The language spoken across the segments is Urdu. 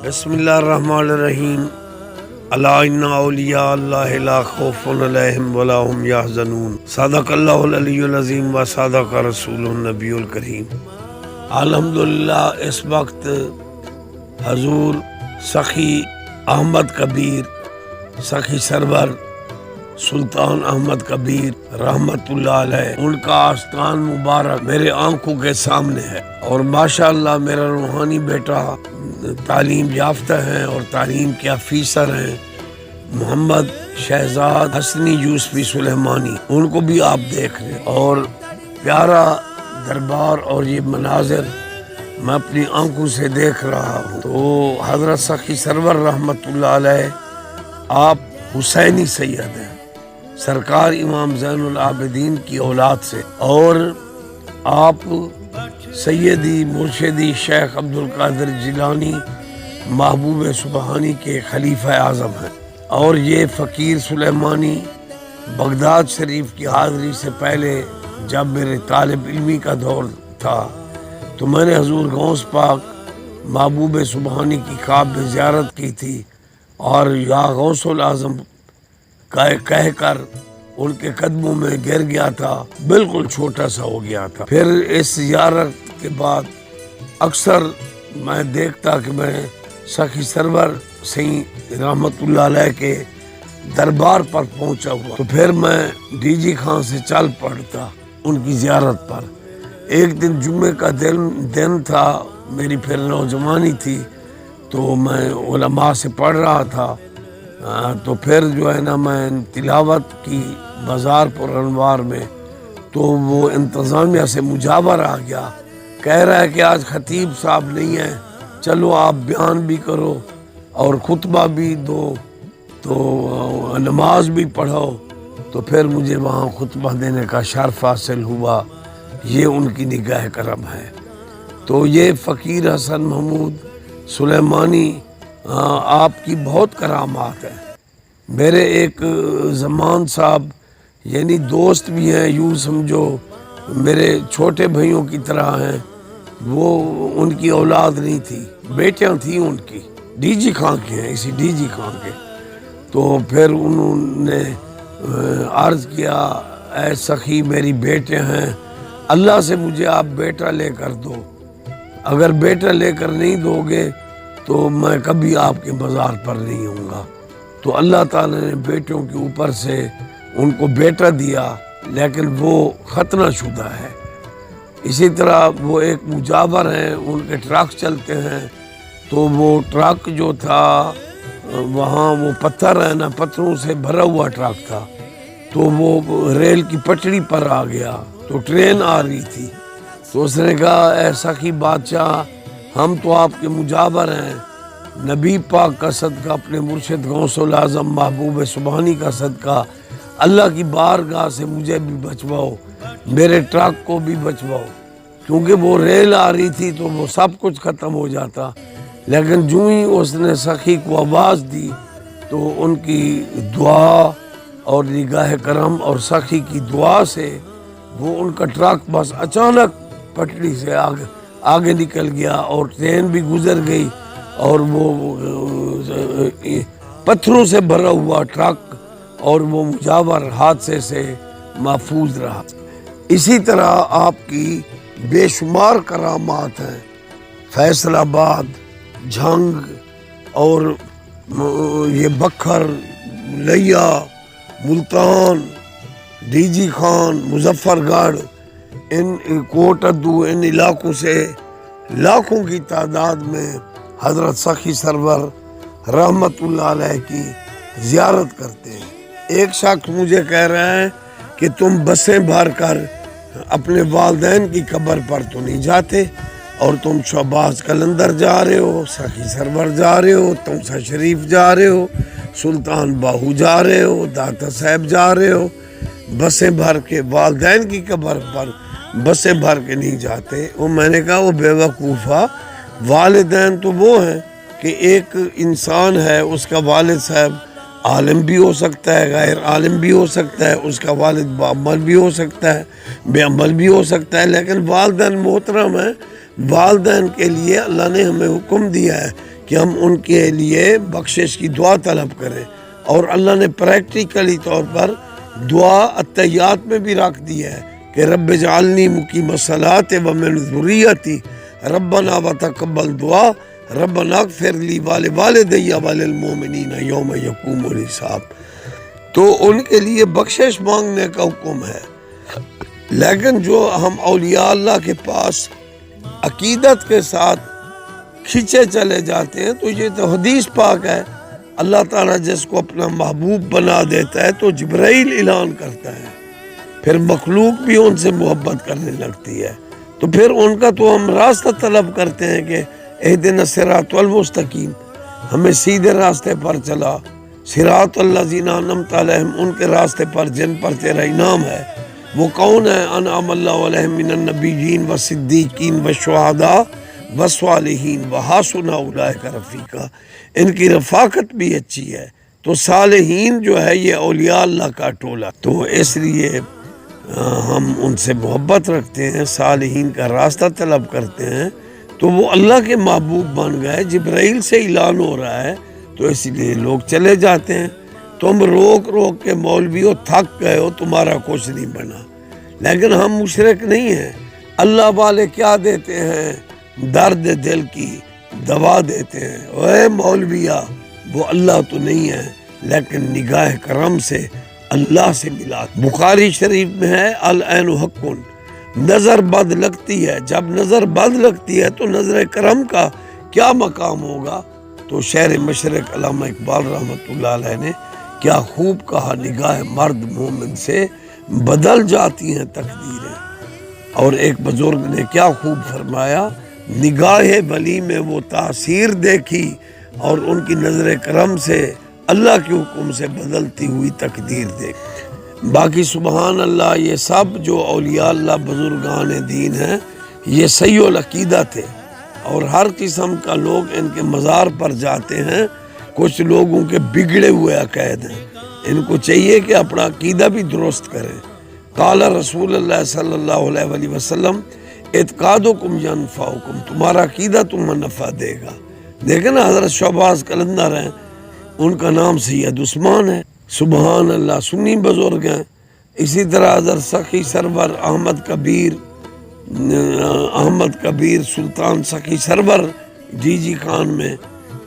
بسم اللہ الرحمن الرحیم الا ان اولیاء اللہ لا خوف علیہم ولا هم یحزنون صدق اللہ العلی العظیم و صدق رسول النبی الکریم۔ الحمدللہ اس وقت حضور سخی احمد کبیر سخی سرور سلطان احمد کبیر رحمت اللہ علیہ، ان کا آستان مبارک میرے آنکھوں کے سامنے ہے، اور ماشاءاللہ میرا روحانی بیٹا تعلیم یافتہ ہیں اور تعلیم کے افیسر ہیں، محمد شہزاد حسنی یوسفی سلیمانی، ان کو بھی آپ دیکھ رہے ہیں، اور پیارا دربار اور یہ مناظر میں اپنی آنکھوں سے دیکھ رہا ہوں۔ تو حضرت سخی سرور رحمت اللہ علیہ آپ حسینی سید ہیں، سرکار امام زین العابدین کی اولاد سے، اور آپ سیدی مرشدی شیخ عبدالقادر جیلانی محبوب سبحانی کے خلیفہ اعظم ہیں، اور یہ فقیر سلیمانی بغداد شریف کی حاضری سے پہلے جب میرے طالب علمی کا دور تھا تو میں نے حضور غوث پاک محبوب سبحانی کی خواب میں زیارت کی تھی، اور یا غوث العظم کہہ کر ان کے قدموں میں گر گیا تھا، بالکل چھوٹا سا ہو گیا تھا۔ پھر اس زیارت کے بعد اکثر میں دیکھتا کہ میں سخی سرور سی رحمت اللہ علیہ کے دربار پر پہنچا ہوا، تو پھر میں ڈی جی خان سے چل پڑتا ان کی زیارت پر۔ ایک دن جمعے کا دن تھا، میری پھر نوجوانی تھی، تو میں علماء سے پڑھ رہا تھا، تو پھر جو ہے نا میں تلاوت کی بازار پر انوار میں، تو وہ انتظامیہ سے مجاور آ گیا، کہہ رہا ہے کہ آج خطیب صاحب نہیں ہے، چلو آپ بیان بھی کرو اور خطبہ بھی دو، تو نماز بھی پڑھو۔ تو پھر مجھے وہاں خطبہ دینے کا شرف حاصل ہوا، یہ ان کی نگاہ کرم ہے۔ تو یہ فقیر حسن محمود سلیمانی آپ کی بہت کرامات ہیں۔ میرے ایک زمان صاحب یعنی دوست بھی ہیں، یوں سمجھو میرے چھوٹے بھائیوں کی طرح ہیں، وہ ان کی اولاد نہیں تھی، بیٹیاں تھیں ان کی، ڈی جی خان کے ہیں، اسی ڈی جی خان کے۔ تو پھر انہوں نے عرض کیا، اے سخی میری بیٹے ہیں، اللہ سے مجھے آپ بیٹا لے کر دو، اگر بیٹا لے کر نہیں دو گے تو میں کبھی آپ کے مزار پر نہیں ہوں گا۔ تو اللہ تعالیٰ نے بیٹوں کے اوپر سے ان کو بیٹا دیا، لیکن وہ ختنہ شدہ ہے۔ اسی طرح وہ ایک مجاور ہیں، ان کے ٹرک چلتے ہیں، تو وہ ٹرک جو تھا وہاں وہ پتھر ہے نا، پتھروں سے بھرا ہوا ٹرک تھا، تو وہ ریل کی پٹڑی پر آ گیا، تو ٹرین آ رہی تھی، تو اس نے کہا اے سخی بادشاہ، ہم تو آپ کے مجاور ہیں، نبی پاک کا صدقہ، اپنے مرشد غوث العظم محبوب سبحانی کا صدقہ، اللہ کی بارگاہ سے مجھے بھی بچواؤ، میرے ٹرک کو بھی بچواؤ، کیونکہ وہ ریل آ رہی تھی تو وہ سب کچھ ختم ہو جاتا۔ لیکن جو ہی اس نے سخی کو آواز دی تو ان کی دعا اور نگاہ کرم اور سخی کی دعا سے وہ ان کا ٹرک بس اچانک پٹڑی سے آگے نکل گیا، اور ٹرین بھی گزر گئی، اور وہ پتھروں سے بھرا ہوا ٹرک اور وہ مجاور حادثے سے محفوظ رہا۔ اسی طرح آپ کی بے شمار کرامات ہیں، فیصل آباد، جھنگ، اور یہ بکھر، لیا، ملتان، ڈی جی خان، مظفر گڑھ، ان کوٹ ادو، ان علاقوں سے لاکھوں کی تعداد میں حضرت سخی سرور رحمت اللہ علیہ کی زیارت کرتے ہیں۔ ایک شخص مجھے کہہ رہے ہیں کہ تم بسیں بھر کر اپنے والدین کی قبر پر تو نہیں جاتے، اور تم شہباز قلندر جا رہے ہو، سخی سرور جا رہے ہو، تمسا شریف جا رہے ہو، سلطان باہو جا رہے ہو، داتا صاحب جا رہے ہو، بسیں بھر کے والدین کی قبر پر بسیں بھر کے نہیں جاتے۔ وہ میں نے کہا وہ بے وقوفا، والدین تو وہ ہیں کہ ایک انسان ہے، اس کا والد صاحب عالم بھی ہو سکتا ہے، غیر عالم بھی ہو سکتا ہے، اس کا والد باعمل بھی ہو سکتا ہے، بے عمل بھی ہو سکتا ہے، لیکن والدین محترم ہیں۔ والدین کے لیے اللہ نے ہمیں حکم دیا ہے کہ ہم ان کے لیے بخشش کی دعا طلب کریں، اور اللہ نے پریکٹیکلی طور پر دعا التحیات میں بھی رکھ دی ہے کہ رب اجعلنی مقیم الصلاۃ ومن ذریتی ربنا وتقبل دعا ربنا اغفر لی ولوالدی وللمؤمنین یوم یقوم الحساب۔ تو ان کے لیے بخشش مانگنے کا حکم ہے، لیکن جو ہم اولیاء اللہ کے پاس عقیدت کے ساتھ کھینچے چلے جاتے ہیں تو یہ تو حدیث پاک ہے، اللہ تعالیٰ جس کو اپنا محبوب بنا دیتا ہے تو جبرائیل اعلان کرتا ہے، پھر مخلوق بھی ان سے محبت کرنے لگتی ہے، تو پھر ان کا تو ہم راستہ طلب کرتے ہیں کہ اہدنا الصراط المستقیم، ہمیں سیدھے راستے پر چلا، صراط الذین انعمت علیہم، ان کے راستے پر جن پر تیرا انعام ہے۔ وہ کون ہے؟ انعم اللہ علیہم من النبیین والصدیقین والشہداء والصالحین وحسن اولئک رفیقا، ان کی رفاقت بھی اچھی ہے۔ تو صالحین جو ہے یہ اولیاء اللہ کا ٹولہ، تو اس لیے ہم ان سے محبت رکھتے ہیں، صالحین کا راستہ طلب کرتے ہیں، تو وہ اللہ کے محبوب بن گئے، جبرائیل سے اعلان ہو رہا ہے، تو اس لیے لوگ چلے جاتے ہیں۔ تم روک روک کے مولویوں تھک گئے ہو، تمہارا کچھ نہیں بنا، لیکن ہم مشرک نہیں ہیں۔ اللہ والے کیا دیتے ہیں؟ درد دل کی دوا دیتے ہیں۔ اے مولویا، وہ اللہ تو نہیں ہے لیکن نگاہ کرم سے اللہ سے ملا۔ بخاری شریف میں ہے العین حق، نظر بد لگتی ہے، جب نظر بد لگتی ہے تو نظر کرم کا کیا مقام ہوگا؟ تو شہر مشرق علامہ اقبال رحمۃ اللہ علیہ نے کیا خوب کہا، نگاہ مرد مومن سے بدل جاتی ہیں تقدیریں۔ اور ایک بزرگ نے کیا خوب فرمایا، نگاہ ولی میں وہ تاثیر دیکھی اور ان کی نظر کرم سے اللہ کے حکم سے بدلتی ہوئی تقدیر دیکھی۔ باقی سبحان اللہ، یہ سب جو اولیاء اللہ بزرگان دین ہیں یہ صحیح العقیدہ تھے، اور ہر قسم کا لوگ ان کے مزار پر جاتے ہیں۔ کچھ لوگوں کے بگڑے ہوئے عقائد ہیں، ان کو چاہیے کہ اپنا عقیدہ بھی درست کریں۔ قال رسول اللہ صلی اللہ علیہ وآلہ وسلم اعتقادکم ینفعکم، تمہارا عقیدہ تمہیں نفع دے گا۔ دیکھیں نا، حضرت شہباز قلندر ہیں، ان کا نام سید عثمان ہے، سبحان اللہ، سنی بزرگ ہیں۔ اسی طرح حضرت سخی سرور احمد کبیر سلطان سخی سرور جی جی خان میں،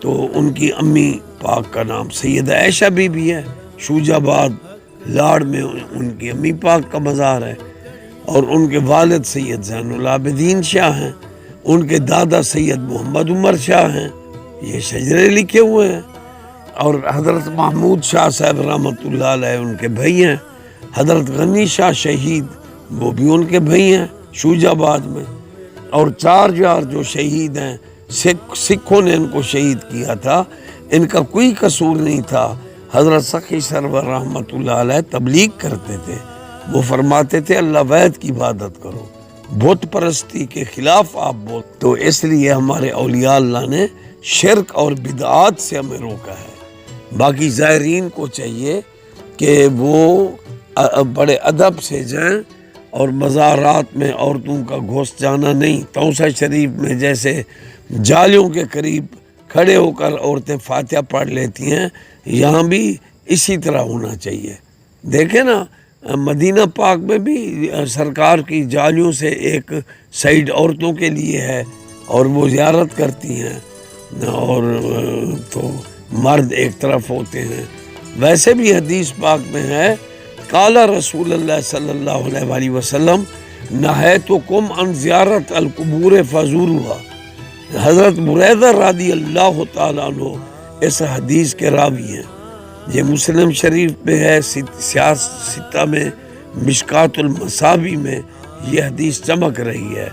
تو ان کی امی پاک کا نام سید عائشہ بی بی ہے، شوج آباد لاڑ میں ان کی امی پاک کا مزار ہے، اور ان کے والد سید زین العابدین شاہ ہیں، ان کے دادا سید محمد عمر شاہ ہیں، یہ شجرے لکھے ہوئے ہیں۔ اور حضرت محمود شاہ صاحب رحمۃ اللہ علیہ ان کے بھائی ہیں، حضرت غنی شاہ شہید وہ بھی ان کے بھائی ہیں شوج آباد میں۔ اور چار یار جو شہید ہیں، سکھوں نے ان کو شہید کیا تھا، ان کا کوئی قصور نہیں تھا۔ حضرت سخی سرور رحمۃ اللہ علیہ تبلیغ کرتے تھے، وہ فرماتے تھے اللہ واحد کی عبادت کرو، بت پرستی کے خلاف آپ بول۔ تو اس لیے ہمارے اولیاء اللہ نے شرک اور بدعات سے ہمیں روکا ہے۔ باقی زائرین کو چاہیے کہ وہ بڑے ادب سے جائیں، اور مزارات میں عورتوں کا گھس جانا نہیں۔ توسہ شریف میں جیسے جالیوں کے قریب کھڑے ہو کر عورتیں فاتحہ پڑھ لیتی ہیں، یہاں بھی اسی طرح ہونا چاہیے۔ دیکھیں نا، مدینہ پاک میں بھی سرکار کی جالیوں سے ایک سائیڈ عورتوں کے لیے ہے، اور وہ زیارت کرتی ہیں، اور تو مرد ایک طرف ہوتے ہیں۔ ویسے بھی حدیث پاک میں ہے قال رسول اللہ صلی اللہ علیہ وآلہ وسلم نہیتکم عن زیارت القبور فزوروها۔ حضرت بریدہ رضی اللہ تعالیٰ عنہ اس حدیث کے راوی ہیں، یہ مسلم شریف میں ہے، ستہ میں، مشکات المصابی میں یہ حدیث چمک رہی ہے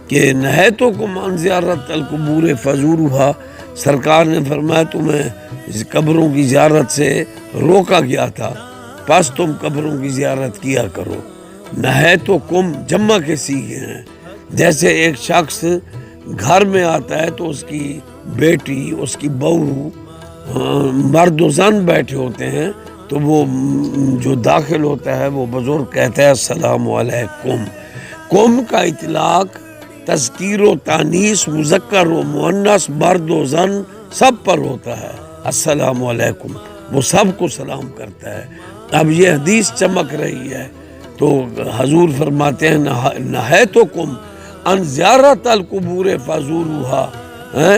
کہ نہیتکم عن زیارت القبور فزوروها، سرکار نے فرمایا تمہیں قبروں کی زیارت سے روکا گیا تھا، پس تم قبروں کی زیارت کیا کرو۔ نہیتکم جمع کے سیغے ہیں، جیسے ایک شخص گھر میں آتا ہے تو اس کی بیٹی، اس کی بہو، مرد و زن بیٹھے ہوتے ہیں، تو وہ جو داخل ہوتا ہے وہ بزرگ کہتا ہے السلام علیکم۔ قم کا اطلاق تذکیر و تانیث، مذکر و مؤنث، مرد و زن سب پر ہوتا ہے السلام علیکم، وہ سب کو سلام کرتا ہے۔ اب یہ حدیث چمک رہی ہے تو حضور فرماتے ہیں نہیتکم ان زیارت القبور فزوروہا،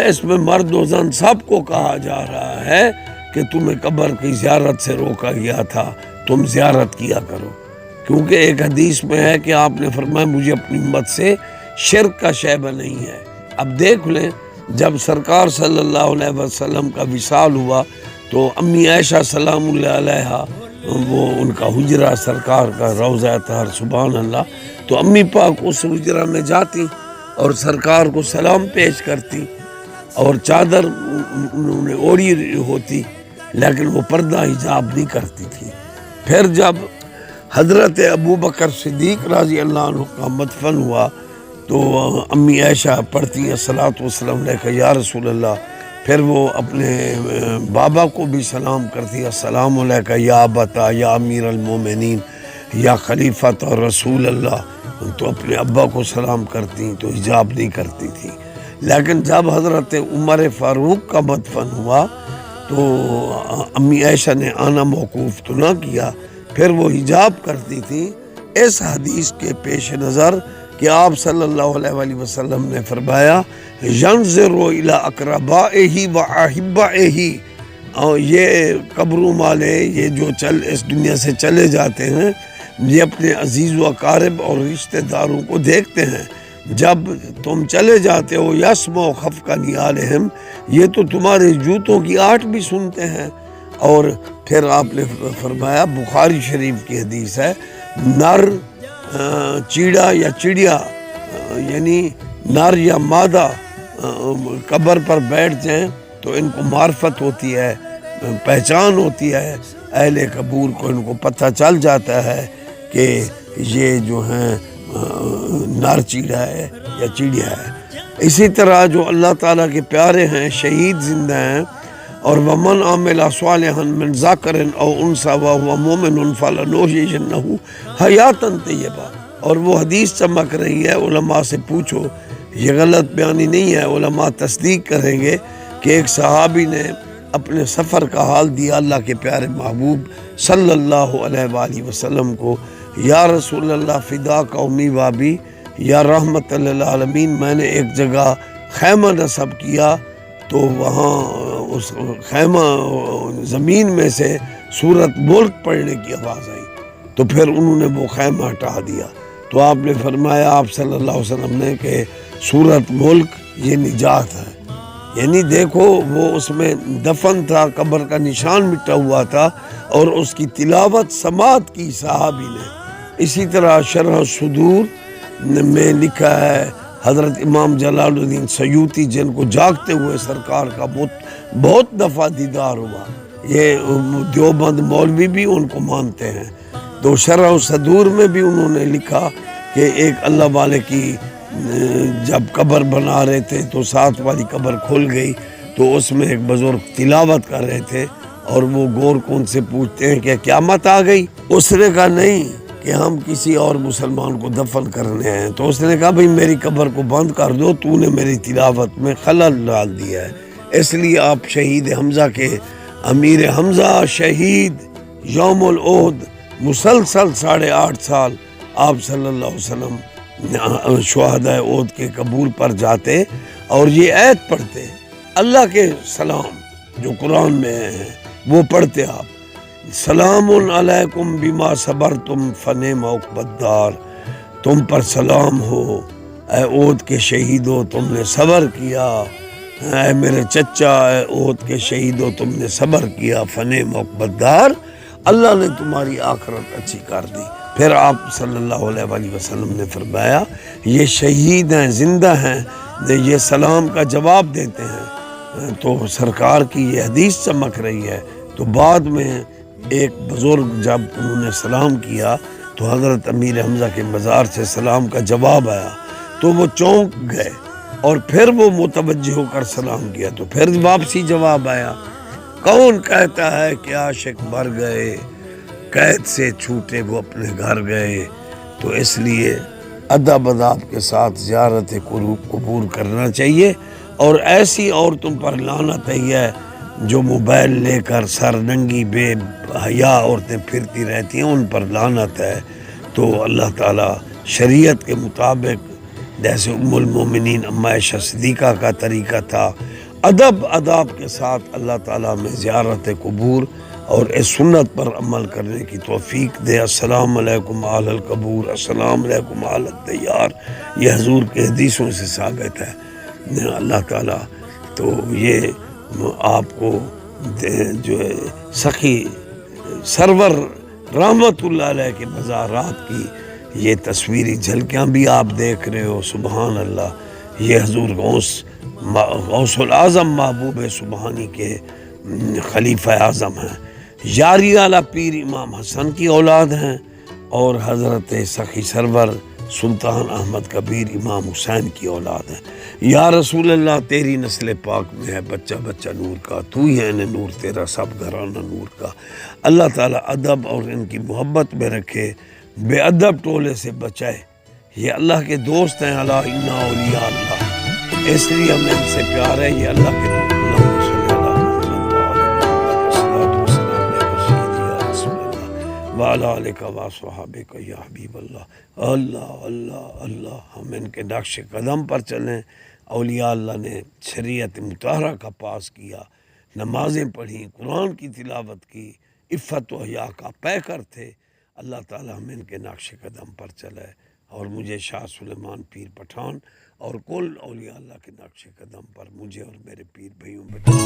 اس میں مرد و زن سب کو کہا جا رہا ہے کہ تمہیں قبر کی زیارت سے روکا گیا تھا، تم زیارت کیا کرو، کیونکہ ایک حدیث میں ہے کہ آپ نے فرمایا مجھے اپنی امت سے شرک کا شیبہ نہیں ہے۔ اب دیکھ لیں جب سرکار صلی اللہ علیہ وسلم کا وصال ہوا تو امی عائشہ سلام اللہ علیہا، وہ ان کا حجرہ سرکار کا روضہ طاہر، سبحان اللہ، تو امی پاک اس حجرہ میں جاتی اور سرکار کو سلام پیش کرتی اور چادر انہوں نے اوڑھی ہوتی لیکن وہ پردہ حجاب نہیں کرتی تھی۔ پھر جب حضرت ابو بکر صدیق رضی اللہ عنہ کا مدفن ہوا تو امی عائشہ پڑھتی ہیں الصلاۃ والسلام علیکہ یا رسول اللہ، پھر وہ اپنے بابا کو بھی سلام کرتی السلام علیکہ یا ابتا یا امیر المومنین یا خلیفۃ رسول اللہ، تو اپنے ابا کو سلام کرتی تو حجاب نہیں کرتی تھی۔ لیکن جب حضرت عمر فاروق کا مدفن ہوا تو امی عائشہ نے آنا موقوف تو نہ کیا، پھر وہ حجاب کرتی تھی اس حدیث کے پیش نظر کہ آپ صلی اللہ علیہ وآلہ وسلم نے فرمایا ینظروا الی اقربائہ و احبائہ، اور یہ قبروں والے یہ جو اس دنیا سے چلے جاتے ہیں یہ اپنے عزیز و اقارب اور رشتہ داروں کو دیکھتے ہیں، جب تم چلے جاتے ہو یسمع خفق نعالہم، یہ تو تمہارے جوتوں کی آہٹ بھی سنتے ہیں۔ اور پھر آپ نے فرمایا بخاری شریف کی حدیث ہے نر چیڑا یا چڑیا یعنی نر یا مادہ قبر پر بیٹھ جائیں تو ان کو معرفت ہوتی ہے، پہچان ہوتی ہے، اہل قبور کو ان کو پتہ چل جاتا ہے کہ یہ جو ہیں نر چیڑا ہے یا چڑیا ہے۔ اسی طرح جو اللہ تعالیٰ کے پیارے ہیں شہید زندہ ہیں، اور ومن عمل صالحا من ذکر او انثی وهو مؤمن فلنحیینہ حیاتا طیبہ، اور وہ حدیث چمک رہی ہے، علماء سے پوچھو، یہ غلط بیانی نہیں ہے، علماء تصدیق کریں گے کہ ایک صحابی نے اپنے سفر کا حال دیا اللہ کے پیارے محبوب صلی اللہ علیہ وآلہ وسلم کو، یا رسول اللہ فدا قومی وابی، یا رحمت للعالمین، میں نے ایک جگہ خیمہ نصب کیا تو وہاں اس خیمہ زمین میں سے سورت ملک پڑھنے کی آواز آئی، تو پھر انہوں نے وہ خیمہ ہٹا دیا، تو آپ نے فرمایا آپ صلی اللہ علیہ وسلم نے کہ سورت ملک یہ نجات ہے، یعنی دیکھو وہ اس میں دفن تھا، قبر کا نشان مٹا ہوا تھا اور اس کی تلاوت سماعت کی صحابی نے۔ اسی طرح شرح صدور میں لکھا ہے حضرت امام جلال الدین سیوطی جن کو جاگتے ہوئے سرکار کا بہت دفعہ دیدار ہوا، یہ دیوبند مولوی بھی ان کو مانتے ہیں، تو شرح صدور میں بھی انہوں نے لکھا کہ ایک اللہ والے کی جب قبر بنا رہے تھے تو ساتھ والی قبر کھل گئی تو اس میں ایک بزرگ تلاوت کر رہے تھے اور وہ گور کون سے پوچھتے ہیں کہ قیامت آ گئی؟ اس نے کہا نہیں کہ ہم کسی اور مسلمان کو دفن کرنے ہیں، تو اس نے کہا بھئی میری قبر کو بند کر دو، تو نے میری تلاوت میں خلل ڈال دیا ہے، اس لیے آپ شہید حمزہ کے امیر حمزہ شہید یوم الاحد مسلسل 8.5 سال آپ صلی اللہ علیہ وسلم شہداء احد کے قبور پر جاتے اور یہ آیت پڑھتے، اللہ کے سلام جو قرآن میں ہیں وہ پڑھتے آپ، سلام علیکم بما صبرتم فنعم عقبی الدار، تم پر سلام ہو اے احد کے شہیدو، تم نے صبر کیا، اے میرے چچا اے احد کے شہیدو تم نے صبر کیا، فنعم عقبی الدار، اللہ نے تمہاری آخرت اچھی کر دی۔ پھر آپ صلی اللہ علیہ وآلہ وسلم نے فرمایا یہ شہید ہیں، زندہ ہیں، یہ سلام کا جواب دیتے ہیں، تو سرکار کی یہ حدیث چمک رہی ہے۔ تو بعد میں ایک بزرگ جب انہوں نے سلام کیا تو حضرت امیر حمزہ کے مزار سے سلام کا جواب آیا تو وہ چونک گئے اور پھر وہ متوجہ ہو کر سلام کیا تو پھر واپسی جواب آیا، کون کہتا ہے کہ عاشق مر گئے، قید سے چھوٹے وہ اپنے گھر گئے، تو اس لیے ادب کے ساتھ زیارت قبور کرنا چاہیے اور ایسی عورتوں پر لعنت ہے جو موبائل لے کر سر ننگی بے حیا عورتیں پھرتی رہتی ہیں، ان پر لعنت ہے۔ تو اللہ تعالیٰ شریعت کے مطابق جیسے ام المومنین اما عائشہ صدیقہ کا طریقہ تھا، ادب آداب کے ساتھ اللہ تعالیٰ میں زیارت قبور اور اس سنت پر عمل کرنے کی توفیق دے۔ السلام علیکم اہل القبور، السلام علیکم اہل الدیار، یہ حضور کے حدیثوں سے ثابت ہے۔ اللہ تعالیٰ تو یہ آپ کو جو ہے سخی سرور رحمت اللہ علیہ کے مزارات کی یہ تصویری جھلکیاں بھی آپ دیکھ رہے ہو۔ سبحان اللہ، یہ حضور غوث العظم محبوب سبحانی کے خلیفہ اعظم ہیں، یاری اعلیٰ پیر امام حسن کی اولاد ہیں، اور حضرت سخی سرور سلطان احمد کبیر امام حسین کی اولاد ہے۔ یا رسول اللہ، تیری نسل پاک میں ہے بچہ بچہ نور کا، تو ہی ہے نور تیرا سب گھرانہ نور کا۔ اللہ تعالیٰ ادب اور ان کی محبت میں رکھے، بے ادب ٹولے سے بچائے۔ یہ اللہ کے دوست ہیں، الا ان اولیاء اللہ، اس لیے ہمیں ان سے پیار ہے، یہ اللہ کے دوست۔ وعلی آلک و صحابک یا حبیب اللہ۔ اللہ اللہ اللہ، ہم ان کے نقش قدم پر چلیں۔ اولیاء اللہ نے شریعت مطہرہ کا پاس کیا، نمازیں پڑھیں، قرآن کی تلاوت کی، عفت و حیا کا پیکر تھے۔ اللہ تعالی ہم ان کے نقش قدم پر چلے، اور مجھے شاہ سلیمان پیر پٹھان اور کل اولیاء اللہ کے نقش قدم پر مجھے اور میرے پیر بھائیوں بچے